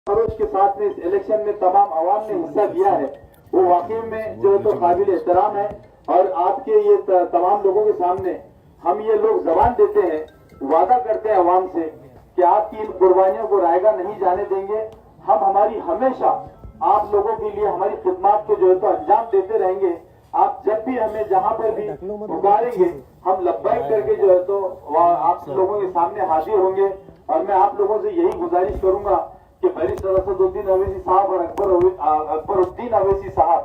खरोश के साथ में इस इलेक्शन में तमाम अवाम ने हिस्सा लिया है, वो वाकई में जो है तो काबिल एहतराम है। और आपके ये तमाम लोगों के सामने हम ये लोग जबान देते हैं, वादा करते हैं अवाम से कि आपकी इन कुर्बानियों को रायगा नहीं जाने देंगे। हम हमारी हमेशा आप लोगों के लिए हमारी खिदमत को जो है तो अंजाम देते रहेंगे। आप जब भी हमें जहाँ पर भी पुकारेंगे हम लब्बैक करके जो है तो आप लोगों के सामने हाजिर होंगे। और मैं आप लोगों से यही गुजारिश करूंगा कि बैरिस्टर असदुद्दीन अवैसी साहब और अकबरुद्दीन अवैसी साहब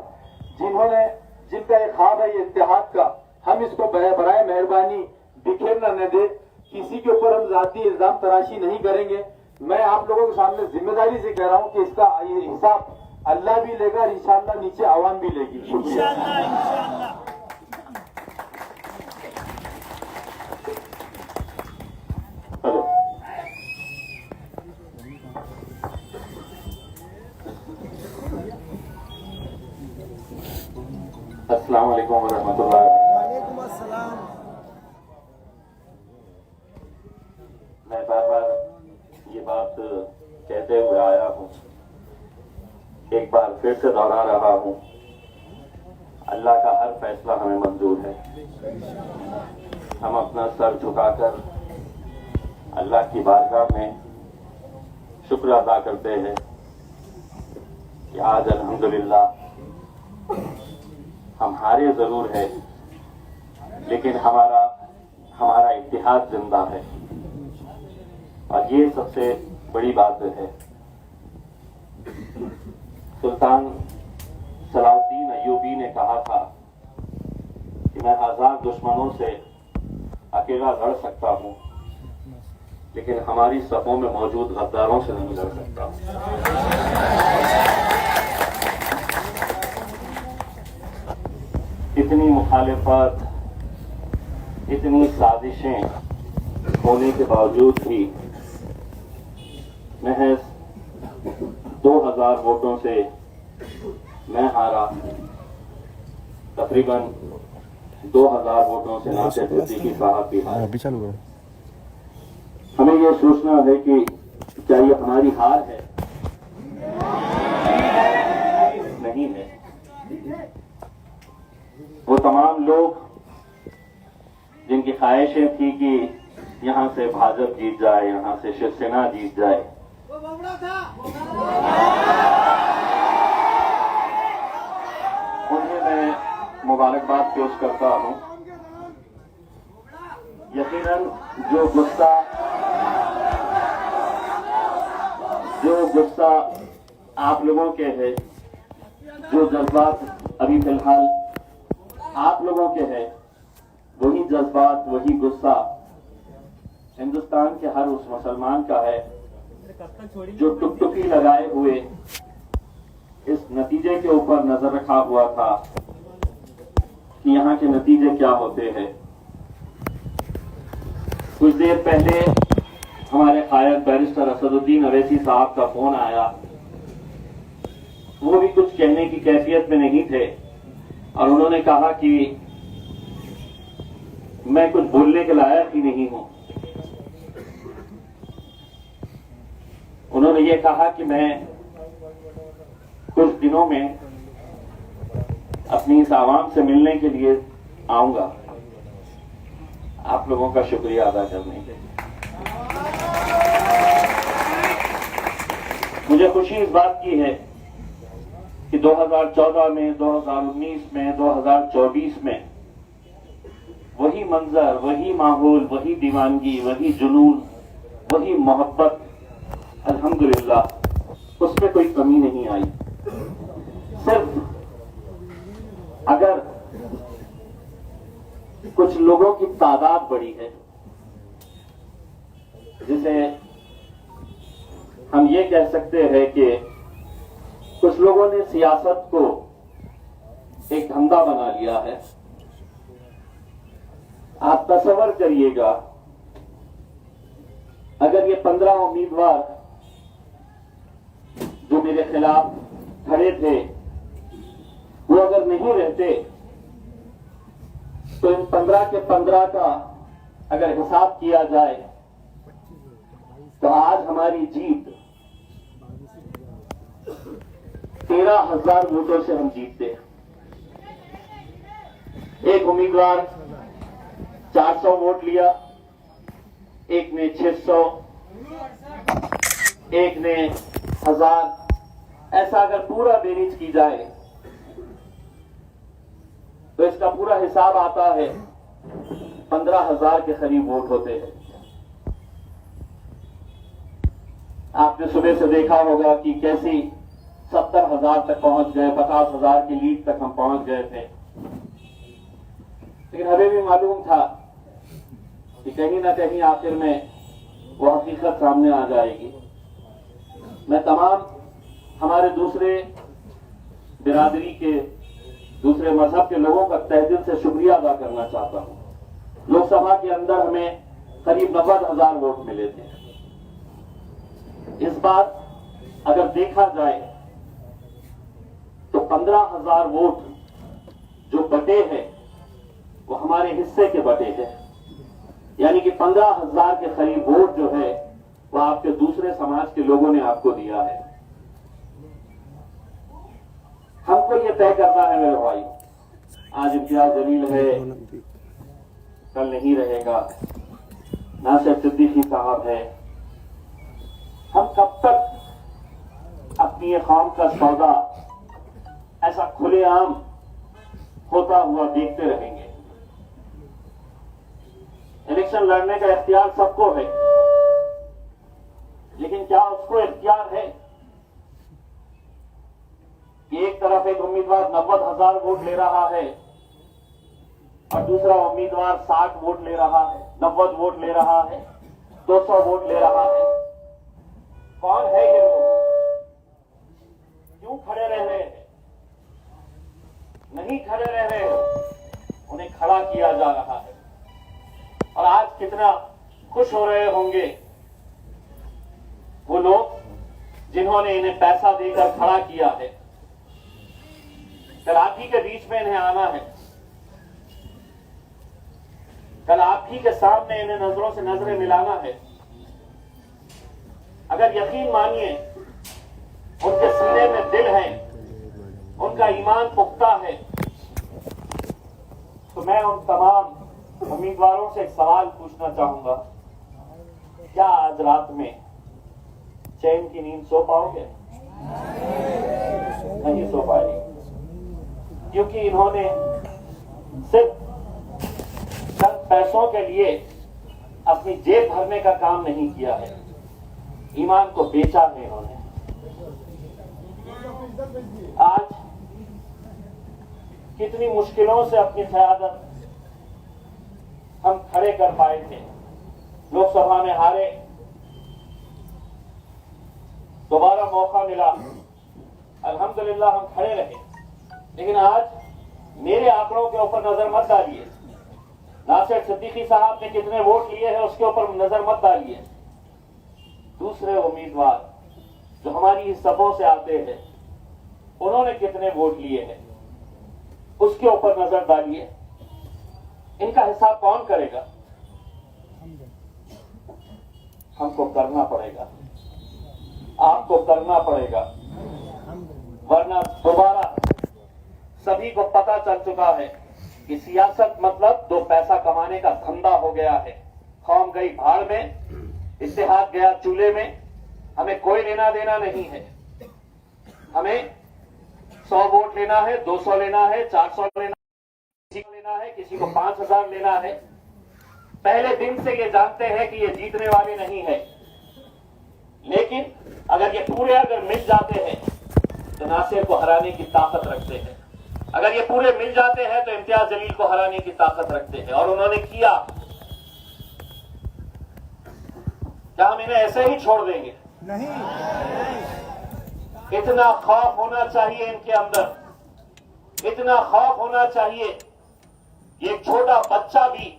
जिनका एक ख्वाब है ये इत्तेहाद का, हम इसको बराए मेहरबानी बिखेरना न दे। किसी के ऊपर हम जाती इल्जाम तराशी नहीं करेंगे। मैं आप लोगों के सामने जिम्मेदारी से कह रहा हूं कि इसका ये हिसाब अल्लाह भी लेगा और इंशाअल्लाह नीचे आवाम भी लेगी। शुक्रिया। अस्सलाम वालेकुम वरहमतुल्लाह। वालेकुम अस्सलाम। मैं बार बार ये बात कहते हुए आया हूँ, एक बार फिर से दोहरा रहा हूँ, अल्लाह का हर फैसला हमें मंजूर है। हम अपना सर झुकाकर अल्लाह की बारगाह में शुक्र अदा करते हैं कि आज अल्हम्दुलिल्लाह हम हारे जरूर है, लेकिन हमारा इतिहाद जिंदा है। और ये सबसे बड़ी बात है। सुल्तान सलाउद्दीन अय्यूबी ने कहा था कि मैं 1000 दुश्मनों से अकेला लड़ सकता हूं, लेकिन हमारी सफों में मौजूद गद्दारों से नहीं लड़ सकता। इतनी मुखालिफत, इतनी साजिशें होने के बावजूद भी महज 2000 वोटों से मैं हारा। तकरीबन 2000 वोटों से नासिर सिद्दीकी साहब भी हारे। हमें यह सोचना है कि क्या ये हमारी हार है? नहीं है। वो तमाम लोग जिनकी ख्वाहिशें थी कि यहां से भाजपा जीत जाए, यहां से शिवसेना जीत जाए, उन्हें मैं मुबारकबाद पेश करता हूं। यकीनन जो गुस्सा आप लोगों के है, जो जज्बात अभी फिलहाल आप लोगों के हैं, वही जज्बात, वही गुस्सा हिंदुस्तान के हर उस मुसलमान का है जो टुकटुकी लगाए हुए इस नतीजे के ऊपर नजर रखा हुआ था कि यहाँ के नतीजे क्या होते हैं। कुछ देर पहले हमारे कायद बैरिस्टर असदुद्दीन अवैसी साहब का फोन आया। वो भी कुछ कहने की कैफियत में नहीं थे और उन्होंने कहा कि मैं कुछ बोलने के लायक ही नहीं हूं। उन्होंने ये कहा कि मैं कुछ दिनों में अपनी इस आवाम से मिलने के लिए आऊंगा, आप लोगों का शुक्रिया अदा करने के लिए। मुझे खुशी इस बात की है कि 2014 में, 2019 में, 2024 में वही मंजर, वही माहौल, वही दीवानगी, वही जुनून, वही मोहब्बत, अल्हम्दुलिल्लाह उसमें कोई कमी नहीं आई। सिर्फ अगर कुछ लोगों की तादाद बढ़ी है, जिसे हम ये कह सकते हैं कि कुछ लोगों ने सियासत को एक धंधा बना लिया है। आप तसव्वुर करिएगा, अगर ये 15 उम्मीदवार जो मेरे खिलाफ खड़े थे वो अगर नहीं रहते तो इन 15 के 15 का अगर हिसाब किया जाए तो आज हमारी जीत 13,000 वोटों से हम जीतते हैं। एक उम्मीदवार 400 वोट लिया, एक ने 600, एक ने 1000। ऐसा अगर पूरा बेरीज की जाए तो इसका पूरा हिसाब आता है 15,000 के करीब वोट होते हैं। आपने सुबह से देखा होगा कि कैसी 70,000 तक पहुंच गए, 50,000 की लीड तक हम पहुंच गए थे। लेकिन हमें भी मालूम था कि कहीं ना कहीं आखिर में वो हकीकत सामने आ जाएगी। मैं तमाम हमारे दूसरे बिरादरी के, दूसरे मजहब के लोगों का तहे दिल से शुक्रिया अदा करना चाहता हूं। लोकसभा के अंदर हमें करीब 90,000 वोट मिले थे। इस बार अगर देखा जाए तो 15,000 वोट जो बटे हैं वो हमारे हिस्से के बटे हैं, यानी कि 15,000 के करीब वोट जो है वो आपके दूसरे समाज के लोगों ने आपको दिया है। हमको ये तय करना है मेरे भाई, आज इम्तियाज जलील है, कल नहीं रहेगा, नासिर सिद्दीकी साहब है। हम कब तक अपनी ये कौम का सौदा ऐसा खुलेआम होता हुआ देखते रहेंगे? इलेक्शन लड़ने का इख्तियार सबको है, लेकिन क्या उसको इख्तियार है कि एक तरफ एक उम्मीदवार 90,000 वोट ले रहा है और दूसरा उम्मीदवार 60 वोट ले रहा है, 90 वोट ले रहा है, 200 वोट ले रहा है? कौन है ये लोग? क्यों खड़े रह रहे हैं? नहीं खड़े रह रहे हैं, उन्हें खड़ा किया जा रहा है। और आज कितना खुश हो रहे होंगे वो लोग जिन्होंने इन्हें पैसा देकर खड़ा किया है। कल आप ही के बीच में इन्हें आना है, कल आप ही के सामने इन्हें नजरों से नजरें मिलाना है। अगर यकीन मानिए उनके सीने में दिल है, उनका ईमान पुख्ता है, तो मैं उन तमाम उम्मीदवारों से एक सवाल पूछना चाहूंगा, क्या आज रात में चैन की नींद सो पाओगे? नहीं सो पाएंगे, क्योंकि इन्होंने सिर्फ चंद पैसों के लिए अपनी जेब भरने का काम नहीं किया है, ईमान को बेचा है इन्होंने। आज कितनी मुश्किलों से अपनी क़यादत हम खड़े कर पाए थे। लोकसभा में हारे, दोबारा मौका मिला, अल्हम्दुलिल्लाह हम खड़े रहे। लेकिन आज मेरे आंकड़ों के ऊपर नजर मत डालिए, नासिर सिद्दीकी साहब ने कितने वोट लिए हैं उसके ऊपर नजर मत डालिए। दूसरे उम्मीदवार जो हमारी सभों से आते हैं उन्होंने कितने वोट लिए हैं उसके ऊपर नजर डालिए। इनका हिसाब कौन करेगा? हमको करना पड़ेगा, आपको करना पड़ेगा, वरना दोबारा सभी को पता चल चुका है कि सियासत मतलब दो पैसा कमाने का धंधा हो गया है। कौम गई भाड़ में, इत्तेहाद गया चूल्हे में। हमें कोई लेना देना नहीं है। हमें 100 वोट लेना है, 200 लेना है, 400 लेना, किसी को लेना है, किसी को 5,000 लेना है। पहले दिन से ये जानते हैं कि ये जीतने वाले नहीं है, लेकिन अगर ये पूरे अगर मिल जाते हैं तो नासिर को हराने की ताकत रखते हैं। अगर ये पूरे मिल जाते हैं तो इम्तियाज जलील को हराने की ताकत रखते हैं, और उन्होंने किया। क्या हम इन्हें ऐसे ही छोड़ देंगे? नहीं। इतना खौफ होना चाहिए इनके अंदर, इतना खौफ होना चाहिए। ये छोटा बच्चा भी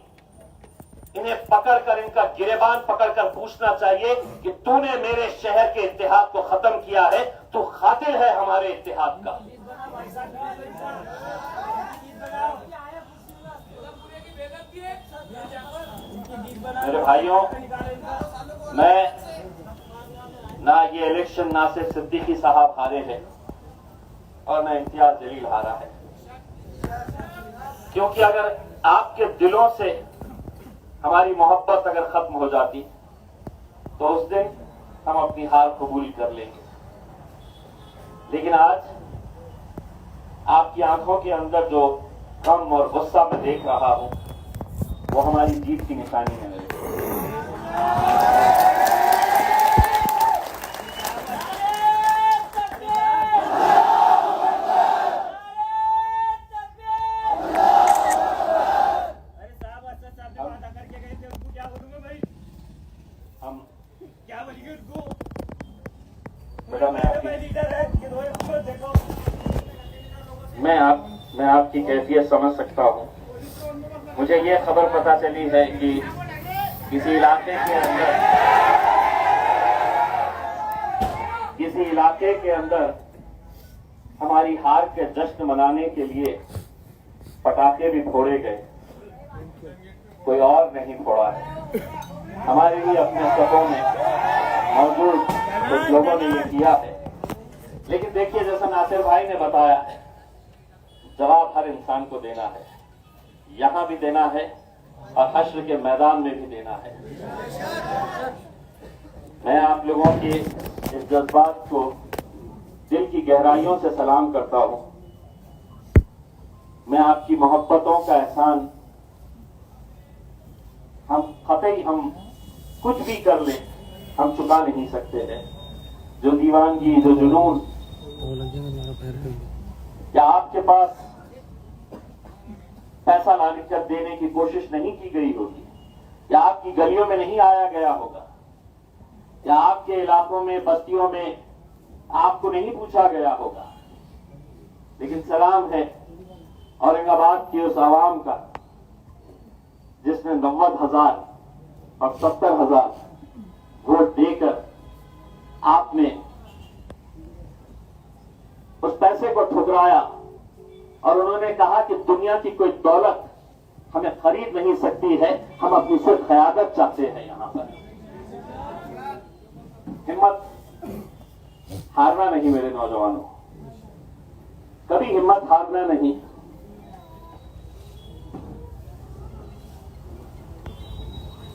इन्हें पकड़कर, इनका गिरेबान पकड़कर पूछना चाहिए कि तूने मेरे शहर के इत्तेहाद को खत्म किया है, तू खातिल है हमारे इत्तेहाद का। मेरे भाइयों, मैं ना ये इलेक्शन नासिर सिद्दीकी साहब हारे हैं और न इम्तियाज जलील हारा है। क्योंकि अगर आपके दिलों से हमारी मोहब्बत अगर खत्म हो जाती तो उस दिन हम अपनी हार कबूल कर लेंगे। लेकिन आज आपकी आंखों के अंदर जो गम और गुस्सा मैं देख रहा हूं वो हमारी जीत की निशानी है मेरे लिए। हम क्या बोलिए उनको बेटा, मैं आपकी कैफियत समझ सकता हूं। मुझे ये खबर पता चली है कि किसी इलाके के अंदर हमारी हार के जश्न मनाने के लिए पटाखे भी फोड़े गए, कोई और नहीं फोड़ा है। हमारे लिए अपने सफों में मौजूद कुछ लोगों ने ये किया है। लेकिन देखिए, जैसा नासिर भाई ने बताया है, जवाब हर इंसान को देना है, यहां भी देना है और हश्र के मैदान में भी देना है। मैं आप लोगों के इस जज्बात को दिल की गहराइयों से सलाम करता हूं। मैं आपकी मोहब्बतों का एहसान हम कुछ भी कर लें, हम चुका नहीं सकते हैं। जो दीवानगी, जो जुनून क्या आपके पास पैसा लाने कर देने की कोशिश नहीं की गई होगी, या आपकी गलियों में नहीं आया गया होगा, या आपके इलाकों में, बस्तियों में आपको नहीं पूछा गया होगा। लेकिन सलाम है औरंगाबाद की उस आवाम का जिसने 90,000 और 70,000 वोट देकर आपने उस पैसे को ठुकराया और उन्होंने कहा कि दुनिया की कोई दौलत हमें खरीद नहीं सकती है, हम अपनी सिर्फ क़यादत चाहते हैं। यहां पर हिम्मत हारना नहीं मेरे नौजवानों, कभी हिम्मत हारना नहीं।